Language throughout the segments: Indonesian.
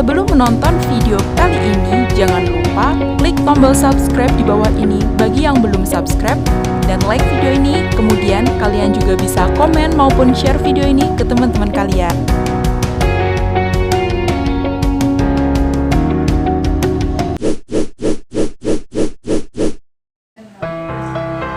Sebelum menonton video kali ini, jangan lupa klik tombol subscribe di bawah ini bagi yang belum subscribe, dan like video ini. Kemudian kalian juga bisa komen maupun share video ini ke teman-teman kalian.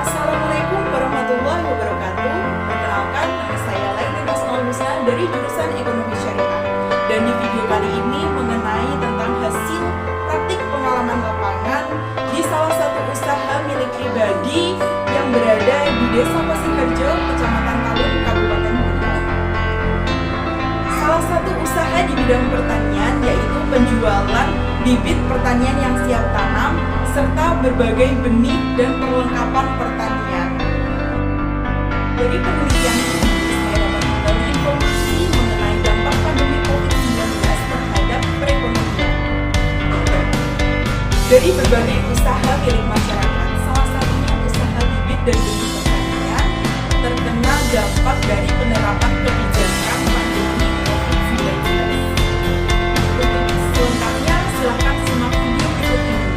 Assalamualaikum warahmatullahi wabarakatuh. Perkenalkan, nama saya Laini Rasmaul Musa dari jurusan Ekonomi Syariah. Dan di video kali ini mengenai tentang hasil praktik pengalaman lapangan di salah satu usaha milik pribadi yang berada di Desa Pasir Harjo, Kecamatan Talun, Kabupaten Blitar. Salah satu usaha di bidang pertanian yaitu penjualan bibit pertanian yang siap tanam serta berbagai benih dan perlengkapan pertanian. Dari penelitian ini, saya dapat mengetahui informasi mengenai dampak pandemi COVID-19 terhadap perekonomian. Dari berbagai usaha milik masyarakat, salah satunya usaha bibit dan benih pertanian, terkena dampak dari penerapan kebijakan pandemi COVID-19. Untuk selengkapnya, silakan simak video berikut ini.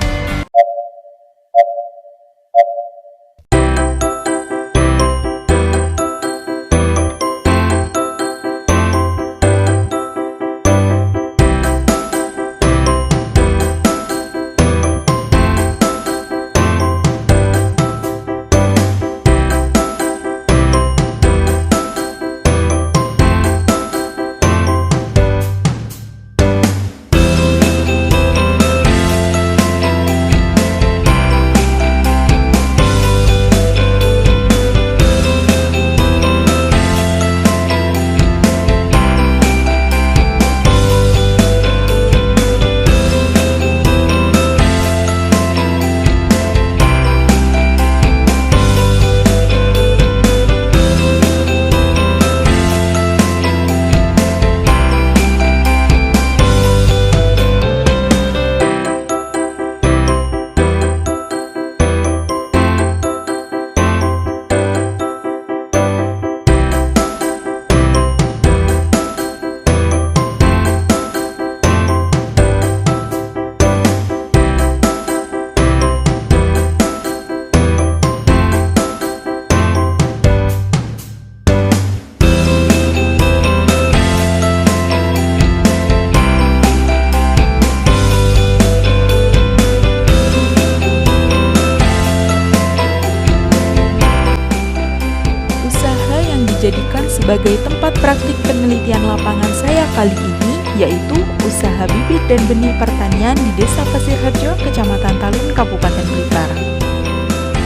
Dijadikan sebagai tempat praktik penelitian lapangan saya kali ini, yaitu usaha bibit dan benih pertanian di Desa Pasir Harjo, Kecamatan Talun, Kabupaten Blitar.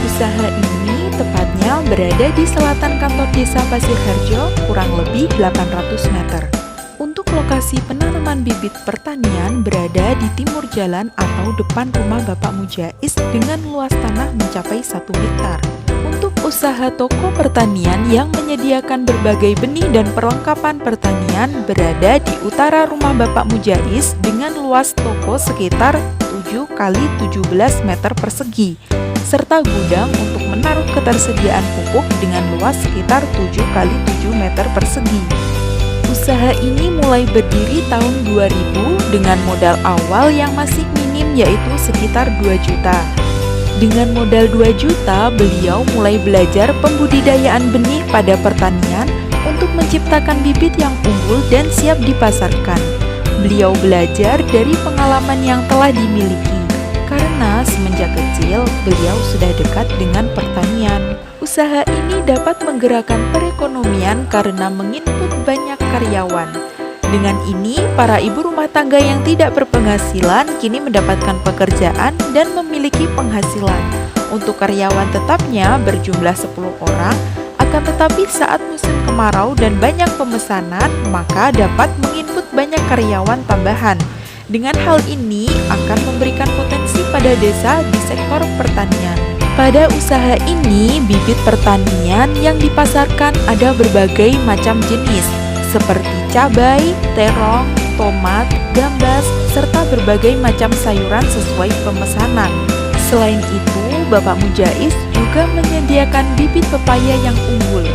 Usaha ini tepatnya berada di selatan kantor Desa Pasir Harjo, kurang lebih 800 meter. Untuk lokasi penanaman bibit pertanian berada di timur jalan atau depan rumah Bapak Mujais dengan luas tanah mencapai 1 hektar. Untuk usaha toko pertanian yang menyediakan berbagai benih dan perlengkapan pertanian berada di utara rumah Bapak Mujais dengan luas toko sekitar 7 x 17 meter persegi, serta gudang untuk menaruh ketersediaan pupuk dengan luas sekitar 7 x 7 meter persegi. Usaha ini mulai berdiri tahun 2000 dengan modal awal yang masih minim yaitu sekitar 2 juta. Dengan modal 2 juta, beliau mulai belajar pembudidayaan benih pada pertanian untuk menciptakan bibit yang unggul dan siap dipasarkan. Beliau belajar dari pengalaman yang telah dimiliki, karena semenjak kecil beliau sudah dekat dengan pertanian. Usaha ini dapat menggerakkan perekonomian karena menginput banyak karyawan. Dengan ini, para ibu rumah tangga yang tidak berpenghasilan kini mendapatkan pekerjaan dan memiliki penghasilan. Untuk karyawan tetapnya berjumlah 10 orang, akan tetapi saat musim kemarau dan banyak pemesanan, maka dapat menginput banyak karyawan tambahan. Dengan hal ini akan memberikan potensi pada desa di sektor pertanian. Pada usaha ini, bibit pertanian yang dipasarkan ada berbagai macam jenis, seperti cabai, terong, tomat, gambas, serta berbagai macam sayuran sesuai pemesanan. Selain itu, Bapak Mujais juga menyediakan bibit pepaya yang unggul.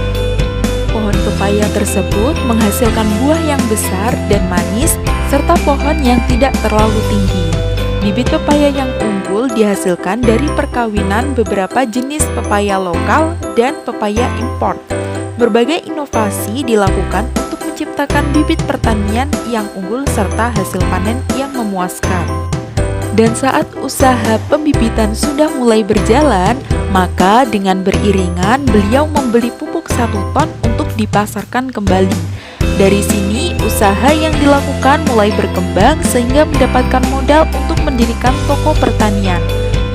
Pohon pepaya tersebut menghasilkan buah yang besar dan manis serta pohon yang tidak terlalu tinggi. Bibit pepaya yang unggul dihasilkan dari perkawinan beberapa jenis pepaya lokal dan pepaya import. Berbagai inovasi dilakukan untuk menciptakan bibit pertanian yang unggul serta hasil panen yang memuaskan. Dan saat usaha pembibitan sudah mulai berjalan, maka dengan beriringan beliau membeli pupuk 1 ton untuk dipasarkan kembali. Dari sini, usaha yang dilakukan mulai berkembang sehingga mendapatkan modal untuk mendirikan toko pertanian.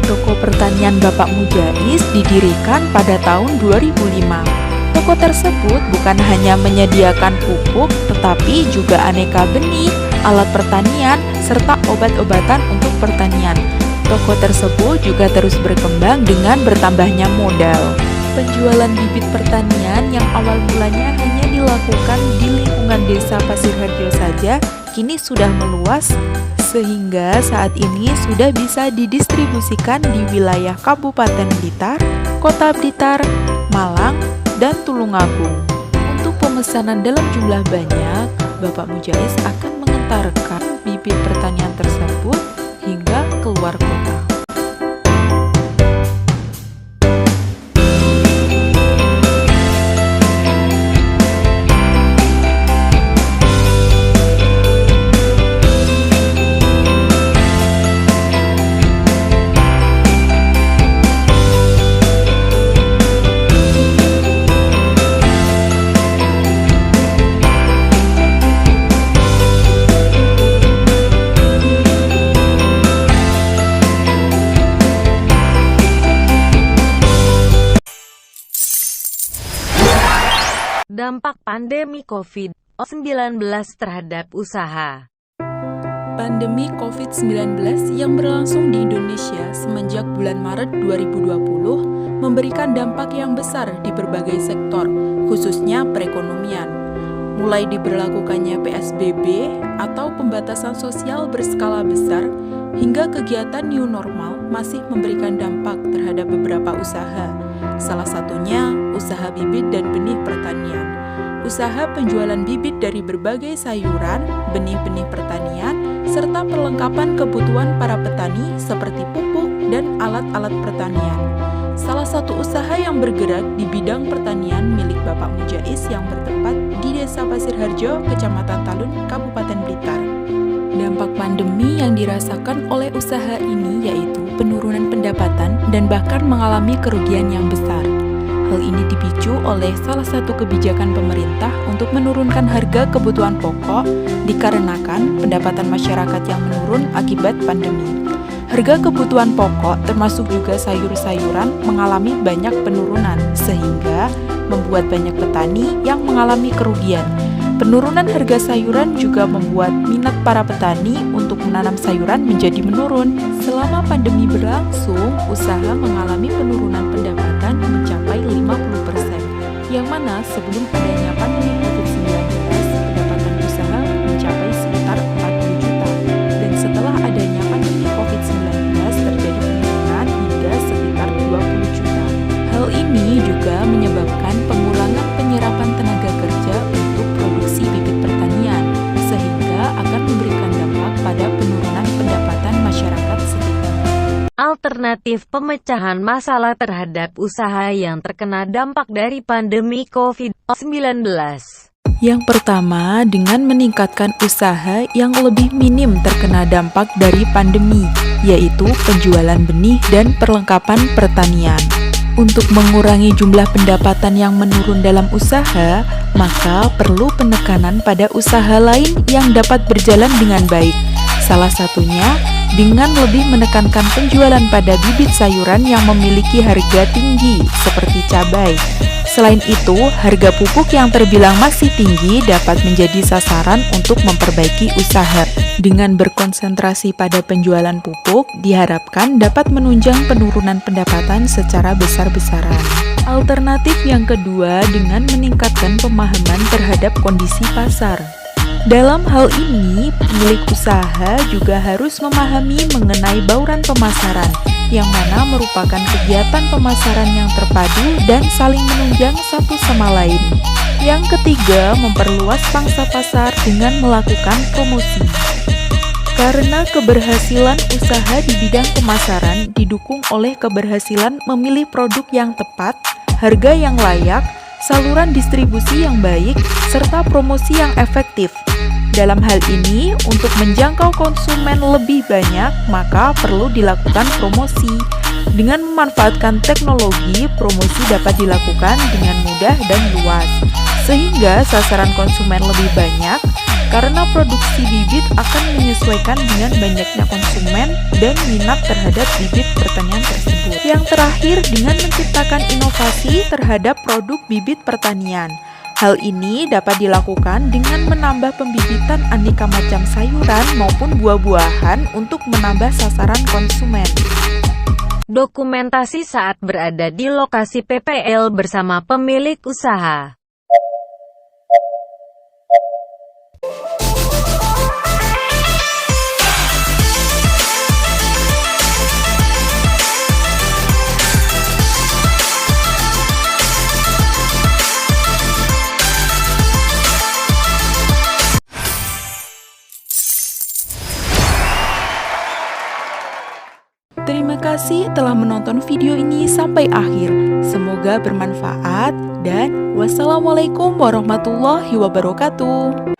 Toko pertanian Bapak Mujais didirikan pada tahun 2005. Toko tersebut bukan hanya menyediakan pupuk, tetapi juga aneka benih, alat pertanian, serta obat-obatan untuk pertanian. Toko tersebut juga terus berkembang dengan bertambahnya modal. Penjualan bibit pertanian yang awal mulanya hanya dilakukan di lingkungan desa Pasir Harjo saja, kini sudah meluas sehingga saat ini sudah bisa didistribusikan di wilayah Kabupaten Blitar, Kota Blitar, Malang, dan Tulungagung. Untuk pemesanan dalam jumlah banyak, Bapak Mujais akan mengantarkan bibit pertanian tersebut hingga keluar kota. Dampak pandemi COVID-19 terhadap usaha. Pandemi COVID-19 yang berlangsung di Indonesia semenjak bulan Maret 2020 memberikan dampak yang besar di berbagai sektor, khususnya perekonomian. Mulai diberlakukannya PSBB atau pembatasan sosial berskala besar, hingga kegiatan new normal masih memberikan dampak terhadap beberapa usaha. Salah satunya usaha bibit dan benih pertanian. Usaha penjualan bibit dari berbagai sayuran, benih-benih pertanian, serta perlengkapan kebutuhan para petani seperti pupuk dan alat-alat pertanian. Salah satu usaha yang bergerak di bidang pertanian milik Bapak Mujais yang bertempat di Desa Pasir Harjo, Kecamatan Talun, Kabupaten Blitar. Dampak pandemi yang dirasakan oleh usaha ini yaitu penurunan pendapatan dan bahkan mengalami kerugian yang besar. Hal ini dipicu oleh salah satu kebijakan pemerintah untuk menurunkan harga kebutuhan pokok dikarenakan pendapatan masyarakat yang menurun akibat pandemi. Harga kebutuhan pokok termasuk juga sayur-sayuran mengalami banyak penurunan sehingga membuat banyak petani yang mengalami kerugian. Penurunan harga sayuran juga membuat minat para petani untuk menanam sayuran menjadi menurun. Selama pandemi berlangsung, usaha mengalami penurunan pendapatan mencapai 50%, yang mana sebelum adanya pandemi COVID-19, pendapatan usaha mencapai sekitar 40 juta. Dan setelah adanya pandemi COVID-19, terjadi penurunan hingga sekitar 20 juta. Hal ini juga menyebabkan pengurangan penyerapan tenaga kerja untuk produksi bibit pertanian, sehingga akan memberikan dampak pada penurunan pendapatan masyarakat sekitar. Alternatif pemecahan masalah terhadap usaha yang terkena dampak dari pandemi COVID-19. Yang pertama, dengan meningkatkan usaha yang lebih minim terkena dampak dari pandemi, yaitu penjualan benih dan perlengkapan pertanian. Untuk mengurangi jumlah pendapatan yang menurun dalam usaha, maka perlu penekanan pada usaha lain yang dapat berjalan dengan baik. Salah satunya dengan lebih menekankan penjualan pada bibit sayuran yang memiliki harga tinggi seperti cabai. Selain itu, harga pupuk yang terbilang masih tinggi dapat menjadi sasaran untuk memperbaiki usaha. Dengan berkonsentrasi pada penjualan pupuk, diharapkan dapat menunjang penurunan pendapatan secara besar-besaran. Alternatif yang kedua dengan meningkatkan pemahaman terhadap kondisi pasar. Dalam hal ini, pemilik usaha juga harus memahami mengenai bauran pemasaran, yang mana merupakan kegiatan pemasaran yang terpadu dan saling menunjang satu sama lain. Yang ketiga, memperluas pangsa pasar dengan melakukan promosi. Karena keberhasilan usaha di bidang pemasaran didukung oleh keberhasilan memilih produk yang tepat, harga yang layak, saluran distribusi yang baik, serta promosi yang efektif. Dalam hal ini, untuk menjangkau konsumen lebih banyak, maka perlu dilakukan promosi. Dengan memanfaatkan teknologi, promosi dapat dilakukan dengan mudah dan luas, sehingga sasaran konsumen lebih banyak, karena produksi bibit akan menyesuaikan dengan banyaknya konsumen dan minat terhadap bibit pertanian tersebut. Yang terakhir, dengan menciptakan inovasi terhadap produk bibit pertanian. Hal ini dapat dilakukan dengan menambah pembibitan aneka macam sayuran maupun buah-buahan untuk menambah sasaran konsumen. Dokumentasi saat berada di lokasi PPL bersama pemilik usaha. Terima kasih telah menonton video ini sampai akhir. Semoga bermanfaat dan wassalamualaikum warahmatullahi wabarakatuh.